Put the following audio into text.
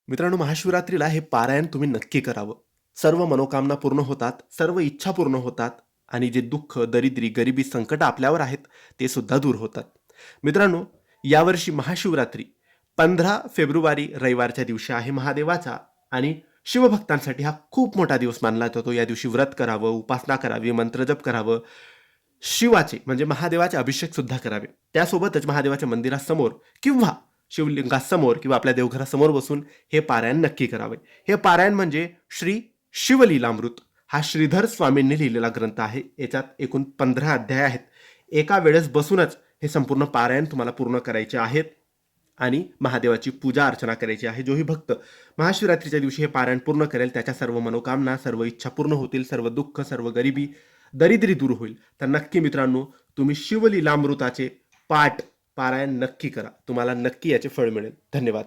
मित्रांनो, महाशिवरात्रीला हे पारायण तुम्ही नक्की करावं. सर्व मनोकामना पूर्ण होतात, सर्व इच्छा पूर्ण होतात आणि जे दुःख, दरिद्री, गरिबी, संकट आपल्यावर आहेत, ते सुद्धा दूर होतात. मित्रांनो, यावर्षी महाशिवरात्री 15 फेब्रुवारी रविवारच्या दिवशी आहे महादेवाचा आणि शिवभक्तांसाठी हा खूप मोठा दिवस मानला जातो. या दिवशी व्रत करावं, उपासना करावी, मंत्रजप करावं, शिवाचे म्हणजे महादेवाचे अभिषेक सुद्धा करावे. त्यासोबतच महादेवाच्या मंदिरासमोर किंवा शिवलिंगासमोर किंवा आपल्या देवघरासमोर बसून हे पारायण नक्की करावे. हे पारायण म्हणजे श्री शिवलीलामृत हा श्रीधर स्वामींनी लिहिलेला ग्रंथ आहे. याच्यात एकूण 15 अध्याय आहेत. एका वेळेस बसूनच हे संपूर्ण पारायण तुम्हाला पूर्ण करायचे आहेत आणि महादेवाची पूजा अर्चना करायची आहे. जोही भक्त महाशिवरात्रीच्या दिवशी हे पारायण पूर्ण करेल त्याच्या सर्व मनोकामना, सर्व इच्छा पूर्ण होतील, सर्व दुःख, सर्व गरिबी, दरिद्री दूर होईल. तर नक्की मित्रांनो, तुम्ही शिवलीलामृताचे पारायण नक्की करा. तुम्हाला नक्की याचे फळ मिळेल. धन्यवाद.